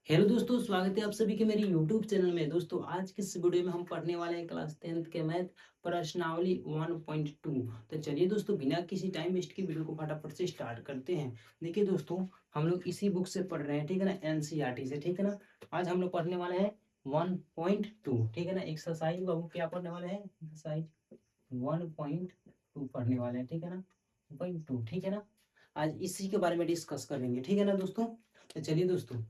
Hello दोस्तों, स्वागत है आप सभी के मेरे यूट्यूब चैनल में। दोस्तों, आज की इस वीडियो में हम पढ़ने वाले हैं क्लास 10th के मैथ प्रश्नावली 1.2। तो चलिए दोस्तों, बिना किसी टाइम वेस्ट की वीडियो को फटाफट से स्टार्ट करते हैं। देखिए दोस्तों, हम लोग इसी बुक से पढ़ रहे हैं, ठीक है ना, एनसीईआरटी से, ठीक है ना। आज हम लोग पढ़ने वाले हैं 1.2, ठीक है ना। एक्सरसाइज बाबू क्या पढ़ने वाले हैं? एक्सरसाइज 1.2 पढ़ने वाले हैं, ठीक है ना। 1.2, ठीक है ना। आज इसी के बारे में डिस्कस करेंगे, ठीक है ना दोस्तों। तो चलिए दोस्तों,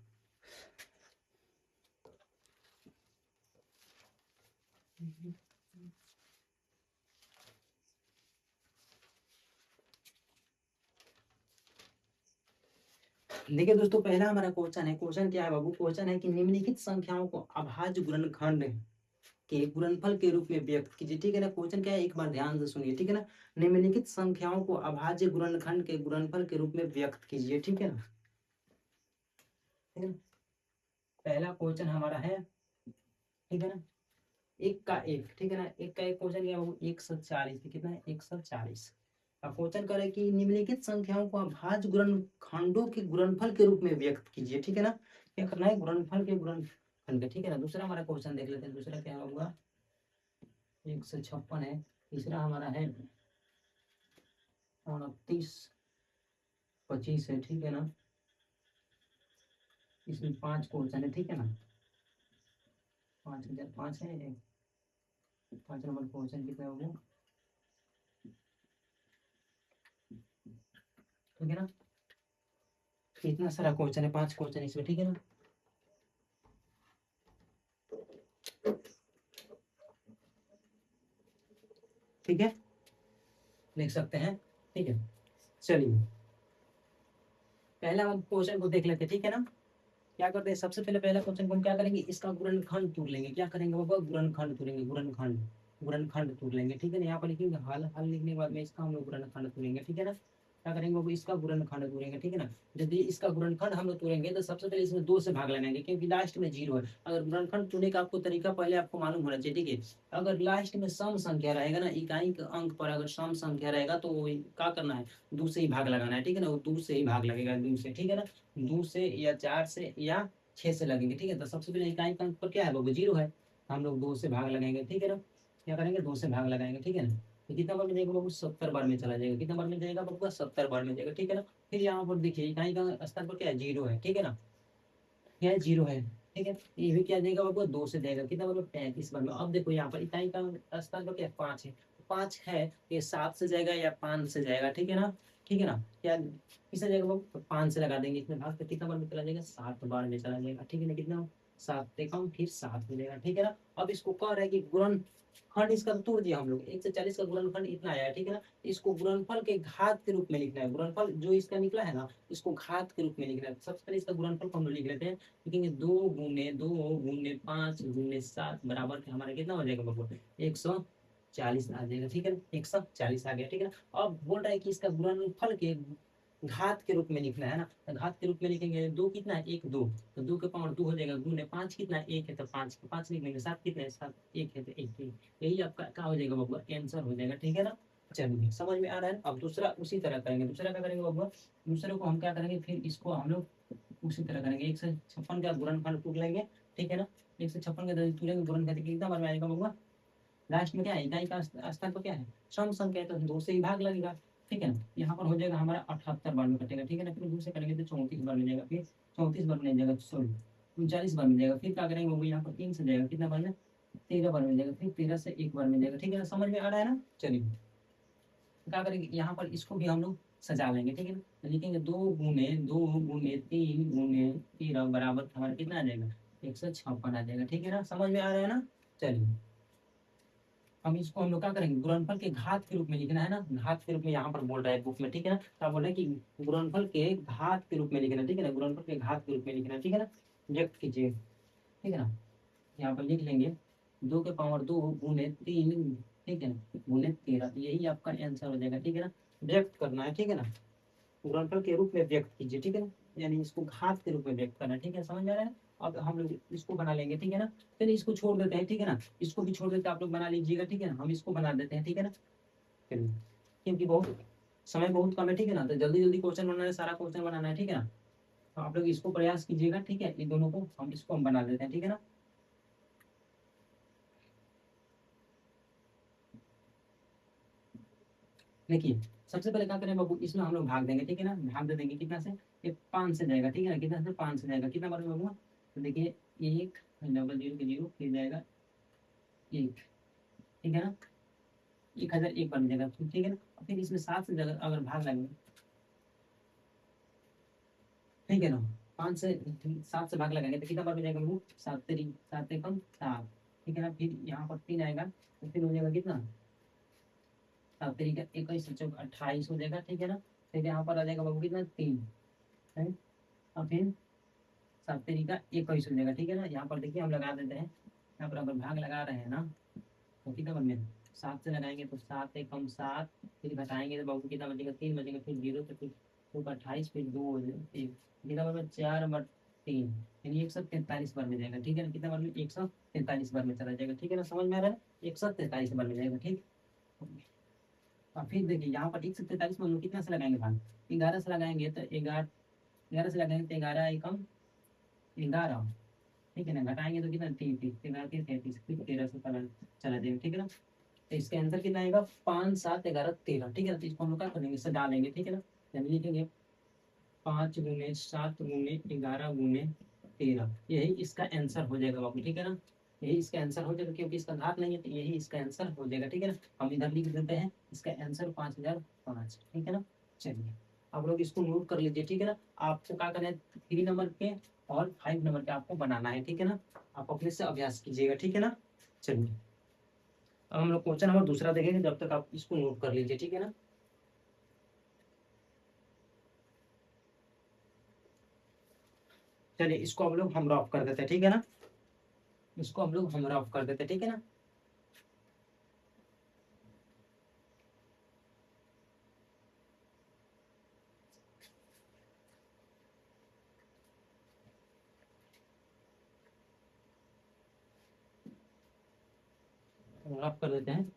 देखिए दोस्तों, पहला हमारा क्वेश्चन है। क्वेश्चन क्या है बाबू? क्वेश्चन है कि निम्नलिखित संख्याओं को अभाज्य गुणनखंड के गुणनफल के रूप में व्यक्त कीजिए, ठीक है ना। क्वेश्चन क्या है, एक बार ध्यान से सुनिए, ठीक है ना। निम्नलिखित संख्याओं को अभाज्य गुणनखंड के गुणनफल के रूप में व्यक्त कीजिए, ठीक है ना। ठीक है ना? पहला क्वेश्चन हमारा है, ठीक है ना, एक का एक, ठीक है ना। एक का एक क्वेश्चन क्या है बाबू? 140, कितना है? 140। अब क्वेश्चन करे कि निम्नलिखित संख्याओं को अभाज्य गुणनखंडों के गुणनफल के रूप में व्यक्त कीजिए, ठीक है ना। क्या करना है? गुणनफल के गुणनखंड के, ठीक है ना। दूसरा हमारा क्वेश्चन देख लेते हैं। दूसरा क्या होगा? 156 है। तीसरा हमारा है 29, 25 है, ठीक है ना। इसमें 5 क्वेश्चन है, ठीक है ना। 5005 है। 5 नंबर क्वेश्चन कितना होगा? ठीक है ना। इतना सारा क्वेश्चन है, 5 क्वेश्चन इसमें, ठीक है ना। ठीक है, लिख सकते हैं, ठीक है। चलिए, पहला हम क्वेश्चन को देख लेते हैं, ठीक है ना। क्या करते हैं? सबसे पहले पहला क्वेश्चन को हम क्या करेंगे? इसका गुणनखंड तोड़ लेंगे। क्या करेंगे बाबा? गुणनखंड तोड़ेंगे। गुणनखंड तोड़ लेंगे, ठीक है ना। यहाँ पर लिखेंगे हल। हल लिखने के बाद में इसका हम लोग गुणनखंड तोड़ेंगे, ठीक है ना। क्या करेंगे बाबू? इसका गुणनखंड तोड़ेंगे, ठीक है ना। यदि इसका गुणनखंड हम लोग तोड़ेंगे तो सबसे पहले इसमें 2 से भाग लगाएंगे, क्योंकि लास्ट में 0 है। अगर गुणनखंड तोड़ने का आपको तरीका पहले आपको मालूम होना चाहिए, ठीक है। अगर लास्ट में सम संख्या रहेगा ना, इकाई के अंक पर अगर सम संख्या रहेगा तो क्या करना है? 2 से ही भाग लगाना है, ठीक है ना। वो 2 से ही भाग लगेगा, 2 से, ठीक है ना। 2 से या 4 से या 6 से लगेंगे, ठीक है। तो सबसे पहले इकाई का अंक पर क्या है बाबू? 0 है। हम लोग 2 से भाग लगाएंगे, ठीक है ना। क्या करेंगे? 2 से भाग लगाएंगे, ठीक है ना। तो कितना बार में जाएगा बाबू? 70 बार में चला जाएगा। कितना बार में जाएगा बाबू? 70 बार में जाएगा, ठीक है ना। फिर यहाँ पर देखिए, इकाई का स्थान पर क्या है? 0 है, ठीक है ना। क्या है? 0 है, ठीक है। ये भी क्या देगा बाबू? 2 से देगा। कितना बार में? 35 बार में। अब देखो यहाँ पर इकाई का स्थान पर क्या है? 5 है। 5 है, ये 7 से जाएगा या 5 से जाएगा, ठीक है ना। ठीक है ना। क्या किससे जाएगा बाबू? तो 5 से लगा देंगे इसमें भाग, तो कितना बार में चला जाएगा? 7 बार में चला जाएगा, ठीक है ना। कितना? 7 देखा हूँ, फिर 7 हो जाएगा, ठीक है ना। अब इसको कह रहा है कि गुणन खंड इसका तो तोड़ दिया हम लोग। 140 का गुणनखंड इतना आया है, ठीक है ना। इसको गुणनफल के घात के रूप में लिखना है। गुणनफल जो इसका निकला है ना, इसको घात के रूप में लिखना है। सबसे पहले इसका गुणनफल को हम लोग लिख लेते हैं। लिखेंगे 2 गुने 2 गुने 5 गुने 7 बराबर के हमारा कितना हो जाएगा बाबू? 140 आ जाएगा, ठीक है ना। 140 आ गया, ठीक है ना। अब बोल रहा है कि इसका गुणनफल के घात के रूप में लिखना है ना। तो घात के रूप में लिखेंगे। 2 कितना है? 1 2, तो 2 के पावर 2 हो जाएगा। गुने 5 कितना है? 1 है, तो 5 लिख लेंगे। 7 कितना है? 7 1 है, तो 1 यही आपका क्या हो जाएगा बाबू? आंसर हो जाएगा, ठीक है ना। चलिए, समझ में आ रहा है। अब दूसरा उसी तरह करेंगे। दूसरा क्या करेंगे बाबू? दूसरे को हम क्या करेंगे? फिर इसको हम लोग उसी तरह करेंगे। 156 का गुणनफल तोड़ लेंगे, ठीक है ना। 156 का तोड़ेंगे गुणनखंड, कितना बार में आएगा बाबू? लास्ट में क्या है? इकाई का स्थान पर क्या है? सम संख्या है, तो 2 से ही भाग लगेगा, ठीक है ना। यहाँ पर हो जाएगा हमारा 78 बार में कटेगा, ठीक है ना। फिर 2 से करेंगे तो 34 बार में जाएगा। फिर 34 बार में जाएगा, सॉरी 39 बार में जाएगा। फिर क्या करेंगे बाबू? यहाँ पर 3 से जाएगा, कितना बार में? 13 बार में जाएगा। फिर 13 से 1 बार में जाएगा, ठीक है ना। समझ में आ रहा है ना। चलिए, क्या करेंगे? यहाँ पर इसको भी हम लोग सजा लेंगे, ठीक है ना। तो लिखेंगे 2 गुने 2 गुने 3 गुने 13 बराबर हमारा कितना आ जाएगा? 156 आ जाएगा, ठीक है ना। समझ में आ रहा है ना। चलिए, हम इसको हम लोग क्या करेंगे? गुणनफल के घात के रूप में लिखना है ना। घात के रूप में यहाँ पर बोल रहा है बुक में, ठीक है ना। तो आप बोल रहे हैं कि गुणनफल के घात के रूप में लिखना, ठीक है ना। गुणनफल के घात के रूप में लिखना, ठीक है ना। व्यक्त कीजिए, ठीक है ना। यहाँ पर लिख लेंगे 2 के पावर 2 गुने 3, ठीक है ना, गुने 13। यही आपका आंसर हो जाएगा, ठीक है ना। व्यक्त करना है, ठीक है ना। गुणनफल के रूप में व्यक्त कीजिए, ठीक है ना। यानी इसको घात के रूप में व्यक्त करना है, ठीक है। समझ में आ रहा है। अब हम लोग इसको बना लेंगे, ठीक है ना। चलिए, इसको छोड़ देते हैं, ठीक है ना। इसको भी छोड़ देते हैं, आप लोग बना लीजिएगा, ठीक है ना। हम इसको बना देते हैं, ठीक है ना। चलिए, क्योंकि बहुत समय बहुत कम है, ठीक है ना। तो जल्दी जल्दी क्वेश्चन बनाना है, सारा क्वेश्चन बनाना है, ठीक है ना। तो आप लोग इसको प्रयास कीजिएगा, ठीक है। ये दोनों को हम बना देते हैं, ठीक है ना। देखिए सबसे पहले क्या करें बाबू, इसमें हम लोग भाग देंगे, ठीक है ना। भाग दे देंगे कितना से, ये 5 से जाएगा, ठीक है ना। कितना से, 5 से जाएगा, कितना बार में बाबू, तो देखिए 1 डबल 0 के 0 फिर जाएगा 1, ठीक है ना। 1001 बन जाएगा, ठीक है ना। और फिर इसमें 7 से अगर भाग लगेंगे, ठीक है ना। 5 से 7 से भाग लगाएंगे तो कितना बार में जाएगा बाबू, 7 3 7 एकम 7, ठीक है ना। फिर यहाँ पर 3 आएगा तो फिर हो जाएगा कितना, 7 3 का 21 चौक 28 हो जाएगा, ठीक है ना। फिर यहाँ पर आ जाएगा बाबू कितना, 3 है। और फिर 7 3 का 21 हो जाएगा, ठीक है ना। यहाँ पर देखिए हम लगा देते हैं, यहाँ पर अगर भाग लगा रहे हैं ना तो कितना बन गया, 7 से लगाएंगे तो 7 एकम 7, फिर घटाएंगे तो बाबू कितना बचेगा, 3 बचेगा, फिर 0 तो फिर 2 का 28, फिर 2 हो जाएगा 1, कितना बार में, 4 बट 3, यानी 143 बार में जाएगा, ठीक है ना। कितना बार में, 143 बार में चला जाएगा, ठीक है ना। समझ में आ रहा है, 143 बार में जाएगा, ठीक। और फिर देखिए यहाँ पर 143 में हम लोग कितना से लगाएंगे भाग, 11 से लगाएंगे तो 11, 11 से लगाएंगे तो 11 एकम 11, ठीक है ना। घटाएंगे तो कितना, 3 3 13 33, फिर 13 से चला जाएगा, ठीक है ना। तो इसका आंसर कितना आएगा, 5 7 11 13, ठीक है ना। तो इसको हम लोग क्या करेंगे, इसे डालेंगे, ठीक है ना। यानी लिखेंगे 5 गुने 7 गुने 11 गुने 13, यही इसका आंसर हो जाएगा बाबू, ठीक है ना। यही इसका आंसर हो जाएगा, क्योंकि इसका घात नहीं है तो यही इसका आंसर हो जाएगा, ठीक है ना। हम इधर लिख देते हैं इसका आंसर 5005, ठीक है ना। चलिए आप लोग इसको नोट कर लीजिए, ठीक है ना। आपको क्या करना है, 3 नंबर के और 5 नंबर के आपको बनाना है, ठीक है ना। आप अपने से अभ्यास कीजिएगा, ठीक है ना। चलिए अब हम लोग क्वेश्चन नंबर दूसरा देखेंगे, जब तक आप इसको नोट कर लीजिए, ठीक है ना। चलिए इसको हम रफ कर देते हैं, ठीक है ना। इसको हम रफ कर देते हैं, ठीक है ना। रफ कर देते हैं।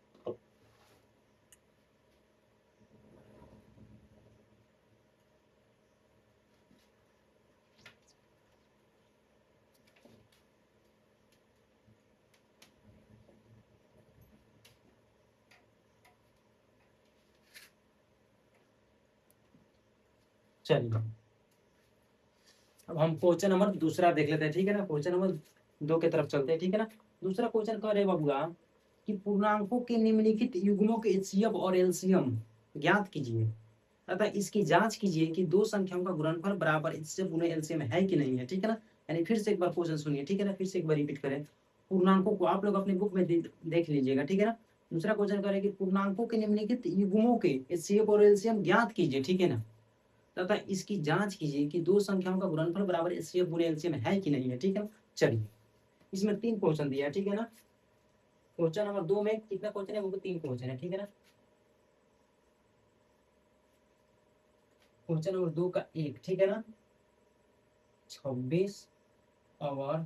चलिए अब हम क्वेश्चन नंबर दूसरा देख लेते हैं, ठीक है ना। क्वेश्चन नंबर 2 की तरफ चलते हैं, ठीक है ना। दूसरा क्वेश्चन कह रहे बाबूआ कि पूर्णांकों के निम्नलिखित युग्मों के एचसीएफ और एलसीएम ज्ञात कीजिए तथा इसकी जांच कीजिए कि दो संख्याओं का गुणनफल बराबर एचसीएफ गुना एलसीएम है कि नहीं है, ठीक है ना। यानी फिर से एक बार क्वेश्चन सुनिए, ठीक है ना। फिर से एक बार रिपीट करें, पूर्णांकों को आप लोग अपने बुक में देख लीजिएगा, ठीक है ना। दूसरा क्वेश्चन कह रहे कि पूर्णांकों के निम्नलिखित युग्मों के एचसीएफ और एलसीएम ज्ञात कीजिए, ठीक है ना। तथा इसकी जांच कीजिए कि दो संख्याओं का गुणनफल बराबर एचसीएफ गुना एलसीएम है कि नहीं है, ठीक है। चलिए इसमें 3 क्वेश्चन दिया है, ठीक है ना। क्वेश्चन नंबर 2 में कितना क्वेश्चन है, वो 3 क्वेश्चन है, ठीक है ना। क्वेश्चन नंबर 2 का 1, ठीक है ना, 26 और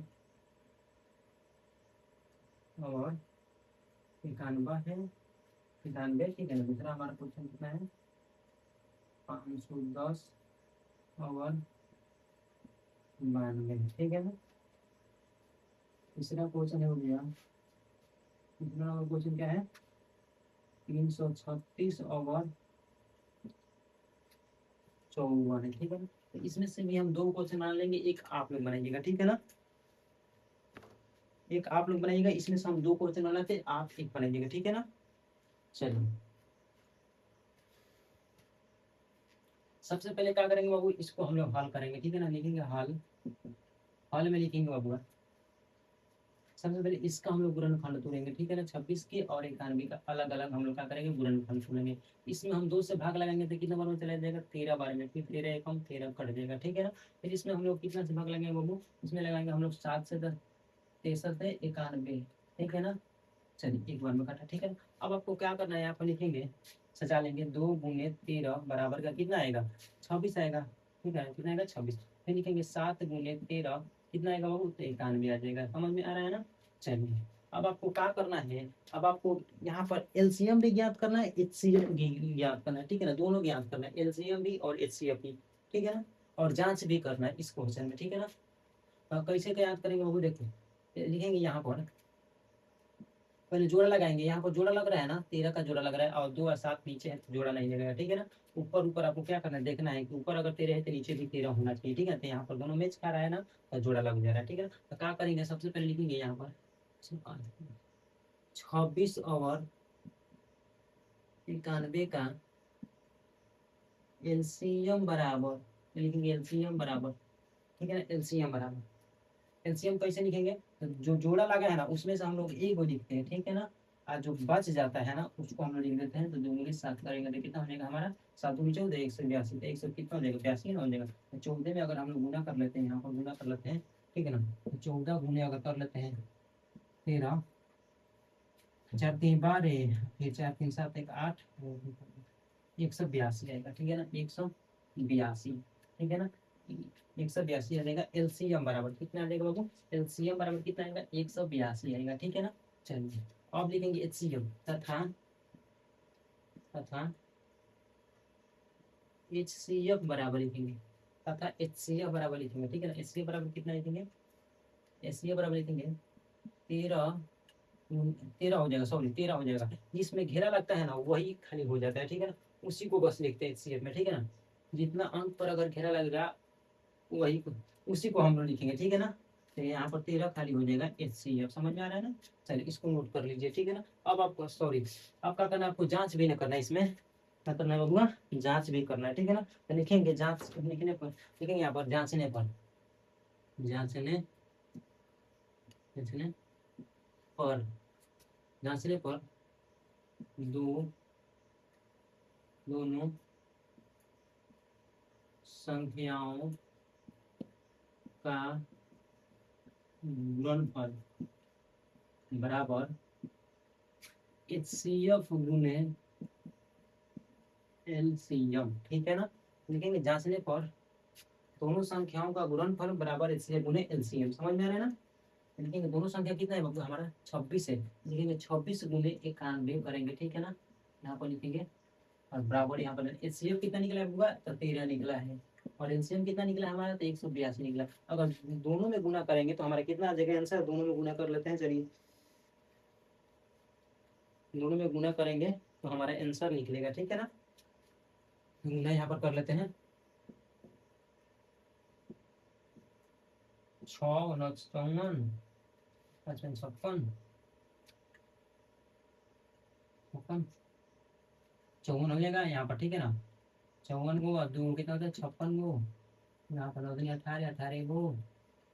91 है, 91, ठीक है ना। दूसरा हमारा क्वेश्चन कितना है, 510 और 92, ठीक है ना। तीसरा क्वेश्चन हो गया, तीसरा नंबर क्वेश्चन क्या है, 336 और 54 है, ठीक है ना। तो इसमें से भी हम 2 क्वेश्चन बना लेंगे, एक आप लोग बनाइएगा, ठीक है ना। एक आप लोग बनाइएगा, इसमें से हम 2 क्वेश्चन बनाते, आप एक बनाइएगा, ठीक है ना। चलिए सबसे पहले क्या करेंगे बाबू, इसको हम लोग हल करेंगे, ठीक है ना। लिखेंगे हल, हल में लिखेंगे बाबू सबसे पहले इसका हम लोग गुणनफल तोड़ेंगे, ठीक है ना। 26 के और 91 का अलग अलग हम लोग क्या करेंगे, गुणनफल तोड़ेंगे। इसमें हम 2 से भाग लगाएंगे तो कितना बार में चला जाएगा, 13 बार में, फिर 13 एकम 13 कट जाएगा, ठीक है ना। फिर इसमें हम लोग कितना से भाग लगाएंगे बाबू, इसमें लगाएंगे हम लोग 7 से 10 63 है 91, ठीक है ना। चलिए एक बार में काटा, ठीक है ना। अब आपको क्या करना है, यहाँ पर लिखेंगे, सजा लेंगे, 2 गुने 13 बराबर का कितना आएगा, 26 आएगा, ठीक है। कितना आएगा, 26। फिर लिखेंगे 7 गुने 13 कितना आएगा बाबू, तो 91 आ जाएगा। समझ में आ रहा है ना। चलिए अब आपको क्या करना है, अब आपको यहाँ पर एलसीएम भी ज्ञात करना है, एचसीएफ भी ज्ञात करना है, ठीक है ना। दोनों ज्ञात करना है, एलसीएम भी और एचसीएफ भी, ठीक है ना। और जांच भी करना है इस क्वेश्चन में, ठीक है ना। कैसे क्या याद करेंगे वो देखो, लिखेंगे यहाँ पर, पहले जोड़ा लगाएंगे। यहाँ पर जोड़ा लग रहा है ना, 13 का जोड़ा लग रहा है, और 2 और 7 नीचे है तो जोड़ा नहीं लगेगा, ठीक है ना। ऊपर ऊपर आपको क्या करना है, देखना है कि ऊपर अगर 13 है तो नीचे भी 13 होना चाहिए, ठीक है। तो यहाँ पर दोनों मैच खा रहा है ना, तो जोड़ा लग जा रहा है, ठीक है ना। तो क्या करेंगे, सबसे पहले लिखेंगे यहाँ पर 26 और 91 का एलसीएम बराबर, लिखेंगे एलसीएम बराबर, ठीक है ना। एलसीएम बराबर, एलसीएम कैसे लिखेंगे, तो जो जोड़ा लगा है ना उसमें से हम लोग ए को लिखते हैं, ठीक है ना। और जो बच जाता है ना उसको हम लोग लिख देते हैं। तो दो में 7 करेंगे तो कितना हो जाएगा हमारा, 7 में 14, 182, तो 100 कितना हो जाएगा, 82 ना हो जाएगा। तो 14 में अगर हम लोग गुना कर लेते हैं, यहाँ पर गुना कर लेते हैं, ठीक है ना। तो 14 गुने अगर कर लेते हैं 13, 4 3 12, फिर 4 3 7 1 8, 182 आएगा, ठीक है ना। 182, ठीक है ना। 182 आ जाएगा। एलसीएम बराबर कितना आ जाएगा बाबू, एलसीएम बराबर कितना आएगा, 182 आएगा, ठीक है ना। चलिए अब लिखेंगे एचसीएम तथा तथा एचसीएफ बराबर लिखेंगे, तथा एचसीएफ बराबर लिखेंगे, ठीक है ना। एचसीएफ बराबर कितना लिखेंगे, एचसीएफ बराबर लिखेंगे 13, 13 हो जाएगा, सॉरी 13 हो जाएगा। जिसमें घेरा लगता है ना वही खाली हो जाता है, ठीक है ना। उसी को बस लिखते हैं एचसीएफ में, ठीक है ना। जितना अंक पर अगर घेरा लगेगा वही उसी को हम लोग लिखेंगे, ठीक है ना। तो यहाँ पर 13 खाली हो जाएगा एचसीएफ, समझ में आ रहा है ना। चलिए इसको नोट कर लीजिए, ठीक है ना। अब आपको सॉरी, अब क्या करना है, आपको जांच भी ना करना है इसमें, क्या करना है बाबूआ, जांच भी करना है, ठीक है ना। तो लिखेंगे जांच लिखने पर, लिखेंगे यहाँ पर जांचने पर, जांचने जांचने पर, जांचने पर दो दोनों संख्याओं का गुणनफल बराबर एचसीएफ गुने एलसीएम, ठीक है ना। लिखेंगे जांचने पर दोनों संख्याओं का गुणनफल बराबर एचसीएफ गुने एलसीएम, समझ में आ रहा है ना। लिखेंगे दोनों संख्या कितना है बाबू, हमारा 26 है। लिखेंगे 26 गुने 91 करेंगे, ठीक है ना। यहाँ पर लिखेंगे और बराबर यहाँ पर एचसीएफ कितना निकला है बाबू, तो 13 निकला है। और एलसीएम कितना निकला है हमारा, तो 182 निकला। अगर दोनों में गुना करेंगे तो हमारा कितना आ जाएगा आंसर, दोनों में गुना कर लेते हैं, चलिए दोनों में गुना करेंगे तो हमारा आंसर निकलेगा, ठीक है ना। गुना यहाँ पर कर लेते हैं, 6 9 54, 55 56, 56 54 हो जाएगा यहाँ पर, ठीक है ना। 54 को और 2 कितना होता है, 56 को, यहाँ पर होता है 18, 18 को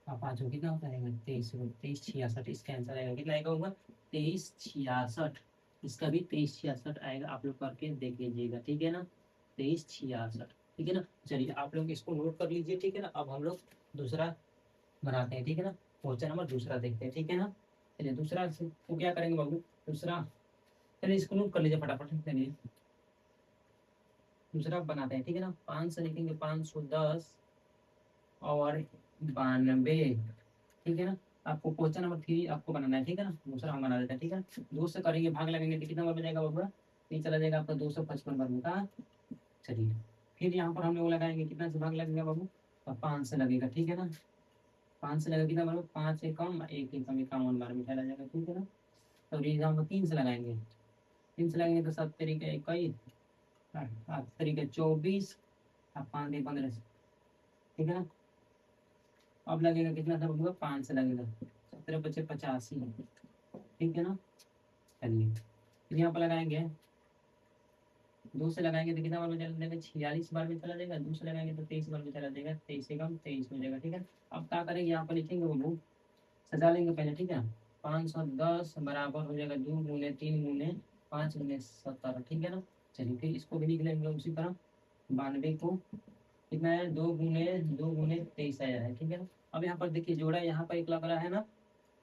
और 5 को कितना होता है 23 को, 23 66, इसका आंसर आएगा कितना आएगा होगा, 23 66। इसका भी 23 66 आएगा, आप लोग करके देख लीजिएगा, ठीक है ना। 23 66, ठीक है ना। चलिए आप लोग इसको नोट कर लीजिए, ठीक है ना। अब हम लोग दूसरा बनाते हैं, ठीक है ना। क्वेश्चन नंबर दूसरा देखते हैं, ठीक है ना। चलिए दूसरा को क्या करेंगे बाबू, दूसरा, चलिए इसको नोट कर लीजिए फटाफट, चलिए दूसरा बनाते हैं, ठीक है ना। 5 से लिखेंगे 510 और 92, ठीक है ना। आपको क्वेश्चन नंबर 3 आपको बनाना है, ठीक है ना। दूसरा हम बना देते हैं, ठीक है। 2 से करेंगे, भाग लगेंगे तो कितना बार बचेगा बाबू, 3 चला जाएगा आपका 255 बार में का। चलिए फिर यहाँ पर हम लोग लगाएंगे, कितना से भाग लगेगा बाबू, और 5 से लगेगा, ठीक है ना। 5 से लगेगा कितना बार, 5 से कम 1 से कम 51 बार में चला जाएगा, ठीक है ना। तो एग्जाम 3 से लगाएंगे, 3 से लगाएंगे तो 7 तरीके 21, 7 तरीके 24 और 5 15, ठीक है ना। अब लगेगा कितना था बाबू, 5 से लगेगा 17 बचे 85, ठीक है ना। चलिए फिर यहाँ पर लगाएंगे, 2 से लगाएंगे तो कितना बार में चला जाएगा, 46 बार में चला जाएगा। 2 से लगाएंगे तो 23 बार में चला जाएगा, 23 से कम 23 हो जाएगा, ठीक है। अब क्या करेंगे, यहाँ पर लिखेंगे बाबू, सजा लेंगे पहले, ठीक है। 510 बराबर हो जाएगा 2 गुने 3 गुने 5 गुने 70, ठीक है ना। चलिए फिर इसको भी लिख लेंगे उसी तरह, 92 को कितना है, 2 गुने 23 आया है, ठीक है ना। अब यहाँ पर देखिए जोड़ा यहाँ पर एक लग रहा है ना,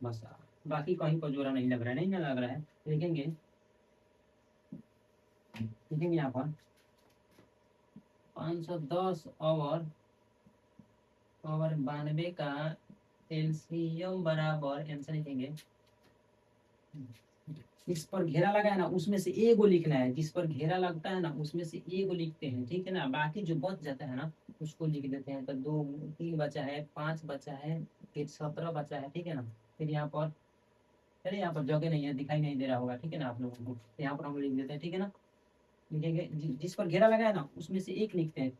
बस बाकी कहीं पर जोड़ा नहीं लग रहा है, नहीं ना लग रहा है। लिखेंगे लिखेंगे यहाँ पर 510 और 92 का एलसीएम बराबर, आंसर लिखेंगे इस पर घेरा लगा है ना, उसमें से ए को लिखना है। जिस पर घेरा लगता है ना उसमें से ए को लिखते हैं, ठीक है ना। बाकी जो बच जाता है ना उसको लिख देते हैं। तो दो, तीन बचा है, पांच बचा है, फिर 17 बचा है, ठीक है ना। फिर यहाँ पर, चलिए यहाँ पर जगह नहीं है, दिखाई नहीं दे रहा होगा, ठीक है ना आप लोगों को। तो यहाँ पर हम लिख देते हैं, ठीक है ना। लिखेंगे जिस पर घेरा लगा है ना उसमें से एक लिखते हैं,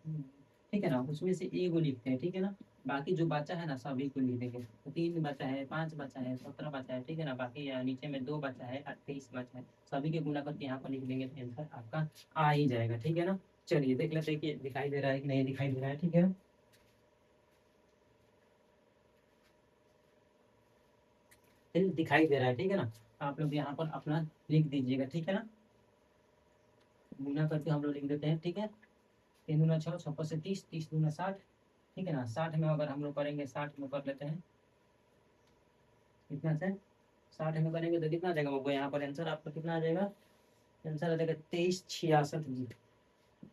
ठीक है ना। उसमें से ए को लिखते हैं, ठीक है ना। बाकी जो बचा है ना सभी को लिख देंगे। तो 3 बचा है, 5 बचा है, 17 बचा है, ठीक है ना। बाकी यहाँ नीचे में 2 बचा है, 28 बचा है। सभी के गुणा करके यहाँ पर लिख देंगे तो आंसर आपका आ ही जाएगा, ठीक है ना। चलिए देख लेते हैं कि दिखाई दे रहा है कि नहीं दिखाई दे रहा है, ठीक है। चलिए दिखाई दे रहा है, ठीक है ना। आप लोग यहाँ पर अपना लिख दीजिएगा, ठीक है ना। गुना करके हम लोग लिख देते हैं, ठीक है। 3 दूना 6, 6 से 30, 30 दूना 60, ठीक है ना। 60 में अगर हम लोग करेंगे, 60 में कर लेते हैं, कितना से 60 में करेंगे तो कितना आ जाएगा वो यहाँ पर आंसर आपका कितना आ जाएगा। आंसर आ जाएगा 2366 जी।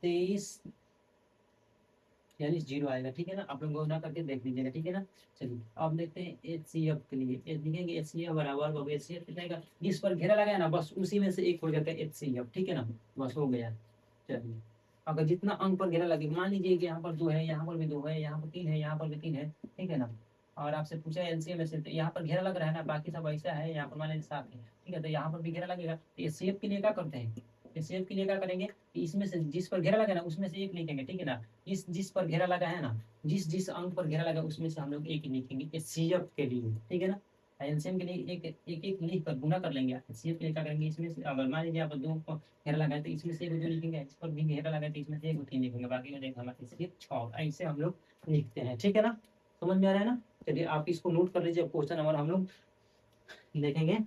2346 जीरो आएगा, ठीक है ना। आप लोग गणना करके देख लीजिएगा, ठीक है ना। चलिए अब देखते हैं HCF के लिए। लिखेंगे HCF बराबर होगा, HCF कितना आएगा, जिस पर घेरा लगाया ना बस उसी में से एक हो जाता है HCF, ठीक है ना। बस हो गया। चलिए अगर जितना अंक पर घेरा लगे, मान लीजिए कि यहाँ पर 2 है, यहाँ पर भी 2 है, यहाँ पर 3 है, यहाँ पर भी 3 है, ठीक है ना। और आपसे पूछा है एलसीएम में से, तो यहाँ पर घेरा लग रहा है ना, बाकी सब ऐसा है, यहाँ पर मान लीजिए 7 है, ठीक है। तो यहाँ पर भी घेरा लगेगा। तो एचसीएफ के लिए क्या करते हैं, एचसीएफ के लिए क्या करेंगे कि इसमें से जिस पर घेरा लगा ना उसमें से एक लिखेंगे, ठीक है ना। इस जिस पर घेरा लगा है ना, जिस जिस अंक पर घेरा लगा उसमें से हम लोग एक ही लिखेंगे एचसीएफ के लिए, ठीक है ना। एलसीएम के लिए एक एक एक लिख कर गुना कर लेंगे। एचसीएफ के लिए क्या करेंगे, इसमें से अगर मान लीजिए आप 2 घेरा लगाए तो इसमें से एक जो लिखेंगे, इस पर भी घेरा लगाए तो इसमें से एक 3 लिखेंगे, बाकी हो जाएगा हमारे सिर्फ 6। ऐसे हम लोग लिखते हैं, ठीक है ना। समझ में आ रहा है ना। चलिए आप इसको नोट कर लीजिए। क्वेश्चन नंबर हम लोग देखेंगे,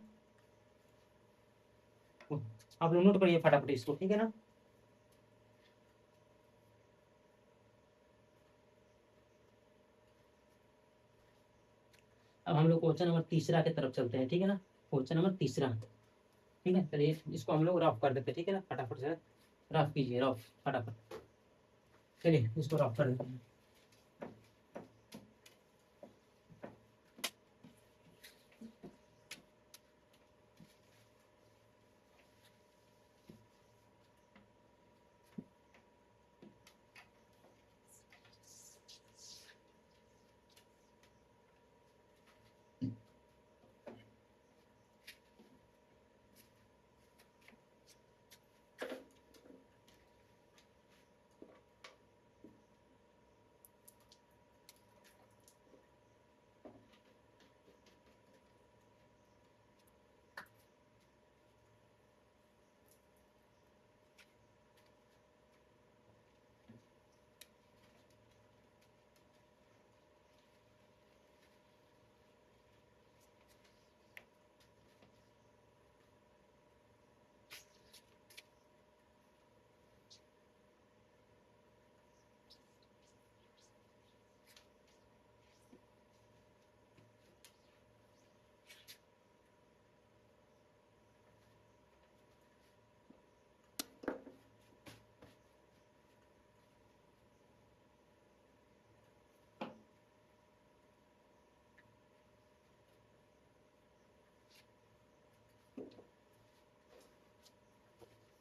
आप लोग नोट करिए फटाफट इसको, ठीक है ना। अब हम लोग क्वेश्चन नंबर तीसरा की तरफ चलते हैं, ठीक है ना। क्वेश्चन नंबर तीसरा, ठीक है। चलिए इसको हम लोग रफ कर देते हैं, ठीक है ना। फटाफट से रफ कीजिए, रफ फटाफट। चलिए इसको रफ कर देते हैं।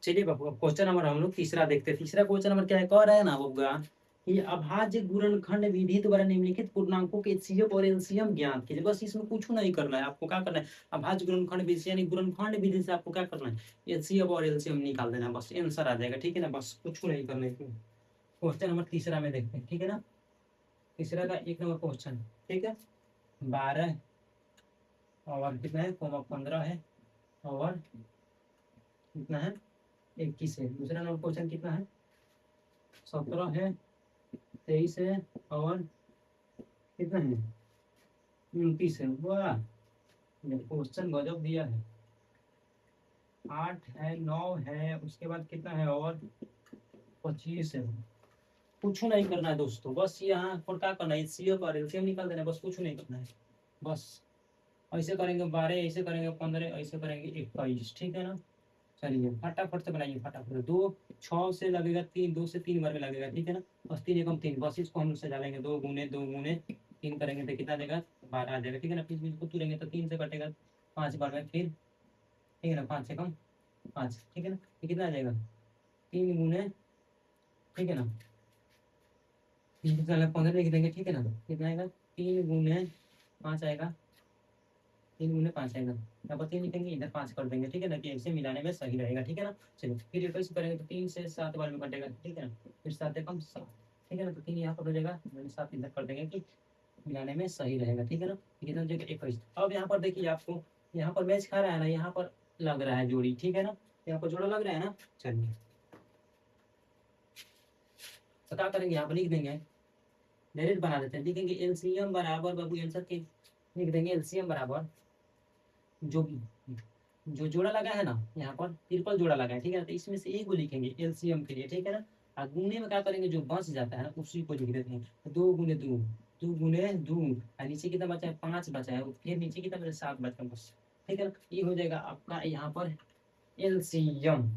चलिए बाबू अब क्वेश्चन नंबर हम लोग तीसरा देखते हैं। तीसरा क्वेश्चन नंबर क्या है, कह रहा है ना होगा कि अभाज्य गुणनखंड विधि द्वारा निम्नलिखित पूर्णांकों के एचसीएफ और एलसीएम ज्ञात कीजिए। बस इसमें कुछ नहीं करना है, आपको क्या करना है, अभाज्य गुणनखंड विधि यानी गुणनखंड विधि से आपको क्या करना है, एचसीएफ और एलसीएम निकाल देना, बस आंसर आ जाएगा, ठीक है ना। बस कुछ नहीं करना है। क्वेश्चन नंबर तीसरा में देखते हैं, ठीक है ना। तीसरा का 1 नंबर क्वेश्चन, ठीक है। 12 और कितना है, 15 है, और कितना है, 21 है। दूसरा नंबर क्वेश्चन कितना है, 17 है, 23 है, और कितना है, 29 है। वाह, क्वेश्चन गजब दिया है। 8 है, 9 है, उसके बाद कितना है, और 25 है। कुछ नहीं करना है दोस्तों, बस यहाँ पर क्या करना है, सीएफ और एलसीएम निकाल देना है, बस कुछ नहीं करना है। बस ऐसे करेंगे 12, ऐसे करेंगे 15, ऐसे करेंगे 21, ठीक है ना। चलिए फटाफट से बनाइए, फटाफट से। 2 6 से लगेगा 3, 2 से 3 बार में लगेगा, ठीक है ना। बस 3 एकम 3, बस इसको हम लोग सजा लेंगे। 2 गुने 3 करेंगे तो कितना देगा, 12 आ जाएगा, ठीक है ना। बीच बीच को तुरेंगे तो 3 से कटेगा 5 बार में, फिर ठीक है ना, 5 से कम 5, ठीक है ना, ये कितना आ जाएगा 3 गुने, ठीक है ना, 15 लिख देंगे, ठीक है ना, कितना आएगा 3 गुने 5 आएगा, 3 गुने 5 आएगा, यहाँ पर 3 लिखेंगे, इधर 5 कर देंगे, ठीक है ना, कि इसे मिलाने में सही रहेगा, ठीक है ना। चलिए फिर ये कैसे करेंगे, तो 3 से 7 बार में कटेगा, ठीक है ना, फिर 7 कम 7, ठीक है ना, तो 3 यहाँ पर हो जाएगा, 7 इधर कर देंगे कि मिलाने में सही रहेगा, ठीक है ना, कितना हो जाएगा 21। अब यहाँ पर देखिए आपको यहाँ पर मैच खा रहा है ना, यहाँ पर लग रहा है जोड़ी, ठीक है ना, यहाँ पर जोड़ा लग रहा है ना। चलिए तो क्या करेंगे, यहाँ पर लिख देंगे, डायरेक्ट बना देते हैं, लिखेंगे एलसीएम बराबर बाबू आंसर के लिख देंगे, एलसीएम बराबर जो जो जोड़ा लगा है ना, यहाँ पर ट्रिपल जोड़ा लगा है, ठीक है ना, तो इसमें से एक को लिखेंगे एलसीएम के लिए, ठीक है ना। और गुने में क्या करेंगे, जो बच जाता है ना उसी को लिख देते हैं, 2 गुने 2, 2 गुने 2, और नीचे कितना बचा है 5 बचा है, फिर नीचे कितना बचा 7 बचा है बस, ठीक है ना। ये हो जाएगा आपका यहाँ पर एलसीएम,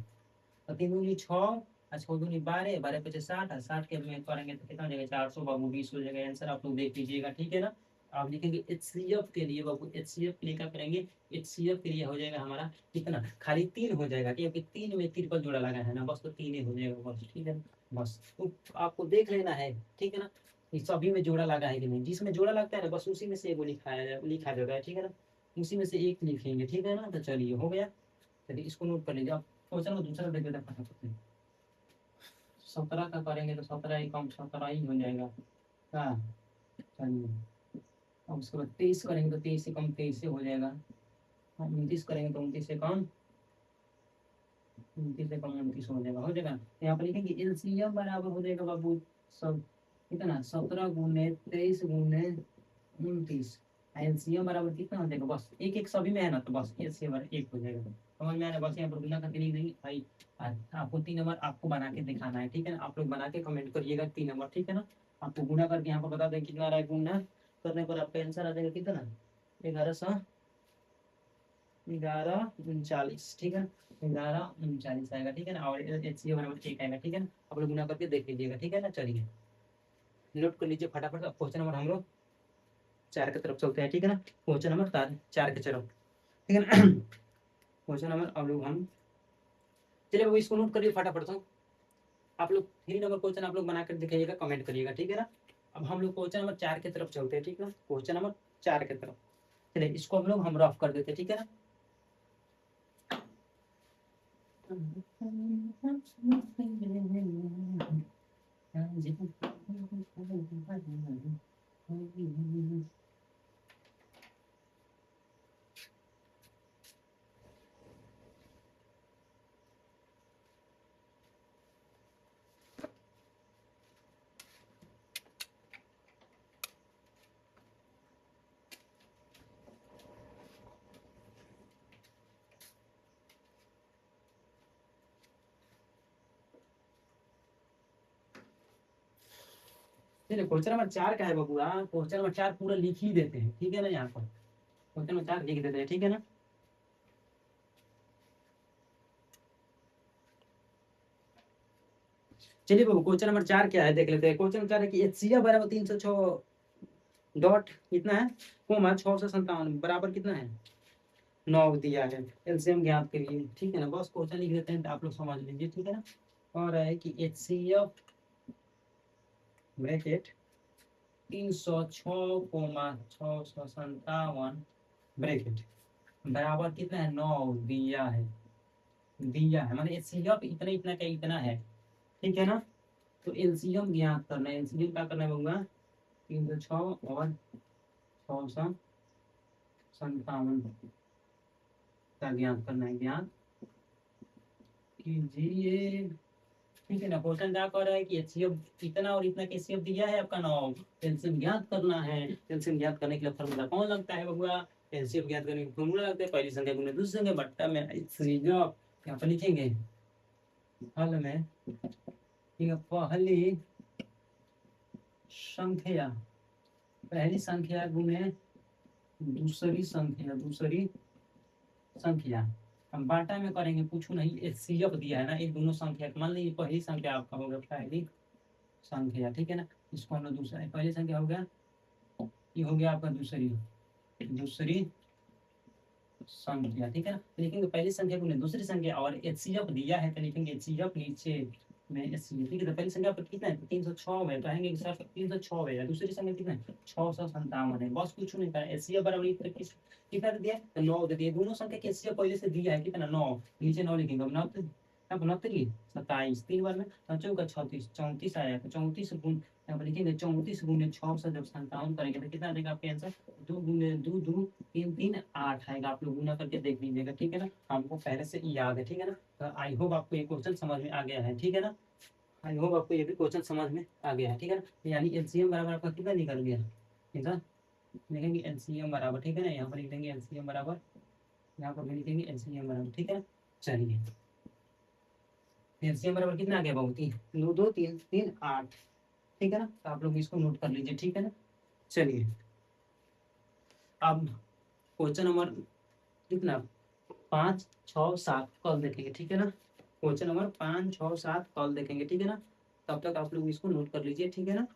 तो 3 दूनी 6 और 6 दूनी 12, 12 × 5 = 60, और 60 के में करेंगे तो कितना हो जाएगा 400 बाबू 20 हो जाएगा आंसर, आप लोग देख लीजिएगा, ठीक है ना। आप लिखेंगे एचसीएफ के लिए बाबू, एचसीएफ के लिए क्या करेंगे, एचसीएफ के लिए हो जाएगा हमारा कितना, खाली 3 हो जाएगा, क्योंकि 3 में ट्रिपल जोड़ा लगा है ना, बस तो 3 ही हो जाएगा बस, ठीक है ना। बस तो आपको देख लेना है, ठीक है ना, इस सभी में जोड़ा लगा है कि नहीं, जिसमें जोड़ा लगता है ना बस उसी में से एक लिखा जाएगा, ठीक है ना, उसी में से एक लिखेंगे, ठीक है ना। तो चलिए हो गया, चलिए इसको नोट कर लीजिए आप। क्वेश्चन को दूसरा देख लेते हैं फटाफट, 17 का करेंगे तो 17 ही कम 17 ही हो जाएगा, हाँ चलिए। अब उसके बाद 23 करेंगे तो 23 से कम 23 से हो जाएगा, 29 करेंगे तो 29 से कम 29 से कम 29 हो जाएगा, हो जाएगा। यहाँ पर लिखेंगे एलसीएम बराबर हो जाएगा बाबू सब कितना 17 गुने 23 गुने 29, एलसीएम बराबर कितना हो जाएगा, बस एक एक सभी में है ना, तो बस एलसीएम बराबर 1 हो जाएगा, समझ में आ रहा है। बस यहाँ पर गुना करके लिख देंगे भाई, आपको 3 नंबर आपको बना के दिखाना है, ठीक है ना, आप लोग बना के कमेंट करिएगा 3 नंबर, ठीक है ना। आपको गुना करके यहाँ पर बता दें कितना आ रहा है, गुना करने पर आपका आंसर आ जाएगा कितना 1139, ठीक है, 1139 आएगा, ठीक है ना, और एचसीएफ बराबर 1 आएगा, ठीक है ना। आप लोग गुना करके देख लीजिएगा, ठीक है ना। चलिए नोट कर लीजिए फटाफट, क्वेश्चन नंबर हम लोग 4 की तरफ चलते हैं, ठीक है ना, क्वेश्चन नंबर 4 की तरफ, ठीक है ना। क्वेश्चन नंबर अब लोग हम चलिए वो इसको नोट करिए फटाफट, तो आप लोग 3 नंबर क्वेश्चन आप लोग बना कर दिखाइएगा, कमेंट करिएगा, ठीक है ना। अब हम लोग क्वेश्चन नंबर 4 की तरफ चलते हैं, ठीक है ना, क्वेश्चन नंबर 4 की तरफ चलिए, इसको हम लोग हम रफ कर देते हैं, ठीक है ना। चलिए क्वेश्चन नंबर 4 का है बबुआ, क्वेश्चन नंबर 4 पूरा लिख ही देते हैं, ठीक है ना, यहाँ पर क्वेश्चन नंबर 4 लिख देते हैं, ठीक है ना। चलिए बाबू क्वेश्चन नंबर 4 क्या है देख लेते हैं। क्वेश्चन नंबर 4 है कि एचसीएफ बराबर 306 डॉट कितना है कोमा 657 बराबर कितना है 9 दिया है, एलसीएम ज्ञात करिए, ठीक है ना। बस क्वेश्चन लिख देते हैं तो आप लोग समझ लीजिए, ठीक है ना। और है कि एचसीएफ ब्रैकेट 306,657 ब्रैकेट बराबर कितना है 9 दिया है मतलब एचसीएफ इतना इतना का इतना है, ठीक है ना। तो एलसीएम ज्ञात करना है, एलसीएम क्या करना होगा 306 और 657 का ज्ञात करना है, ज्ञात कीजिए, ठीक है ना। क्वेश्चन क्या कह रहा है कि एचसीएफ इतना और इतना का एचसीएफ दिया है आपका 9, एलसीएम ज्ञात करना है। एलसीएम ज्ञात करने के लिए फॉर्मूला कौन लगता है बबुआ, एलसीएम ज्ञात करने के फॉर्मूला लगता है पहली संख्या गुने दूसरी संख्या बट्टा में एचसीएफ, यहाँ पर लिखेंगे हल में, ठीक है, पहली संख्या गुने दूसरी संख्या हम बाटा में करेंगे, पूछू नहीं, एचसीएफ दिया है ना, ये दोनों संख्या मान लीजिए पहली संख्या आपका होगा पहली संख्या, ठीक है ना, इसको हम लोग दूसरा पहली संख्या हो गया, ये हो गया आपका दूसरी संख्या, ठीक है ना। तो लिखेंगे पहली संख्या गुने दूसरी संख्या और एचसीएफ दिया है तो लिखेंगे एचसीएफ नीचे में एचसीएफ, ठीक है। तो पहली संख्या पर कितना है 306 है, कहेंगे सर 306 है। दूसरी संख्या कितना है 657 है। बस कुछ नहीं करा, एचसीएफ बराबर कितना दे दिया तो 9 दे दिया। दोनों संख्या के एचसीएफ पहले से दिया है कितना 9, नीचे 9 लिखेंगे। अब 9 3 27, 3 बार में 5 36 34 आया। तो 34 गुण यहाँ पर लिखेंगे 34 गुने 6 से जब 57 करेंगे तो कितना देगा आपके आंसर 2 गुने 2 2 3 3 8 आएगा। आप लोग गुना करके देख लीजिएगा, ठीक है ना। हमको पहले से याद है, ठीक है ना। तो आई होप आपको ये क्वेश्चन समझ में आ गया है, ठीक है ना। आई होप आपको ये भी क्वेश्चन समझ में आ गया है, ठीक है ना। तो यानी एलसीएम बराबर आपका कितना निकल गया, ठीक है। लिखेंगे एलसीएम बराबर, ठीक है ना। यहाँ पर लिख देंगे एलसीएम बराबर, यहाँ पर भी लिखेंगे एलसीएम बराबर, ठीक है। चलिए एलसीएम बराबर कितना आ गया बाबू 2 2 3 3 8, ठीक है ना। तो आप लोग इसको नोट कर लीजिए, ठीक है ना। चलिए अब क्वेश्चन नंबर कितना 5 6 7 कल देखेंगे, ठीक है ना। क्वेश्चन नंबर 5 6 7 कल देखेंगे, ठीक है ना। तब तक आप लोग इसको नोट कर लीजिए, ठीक है ना।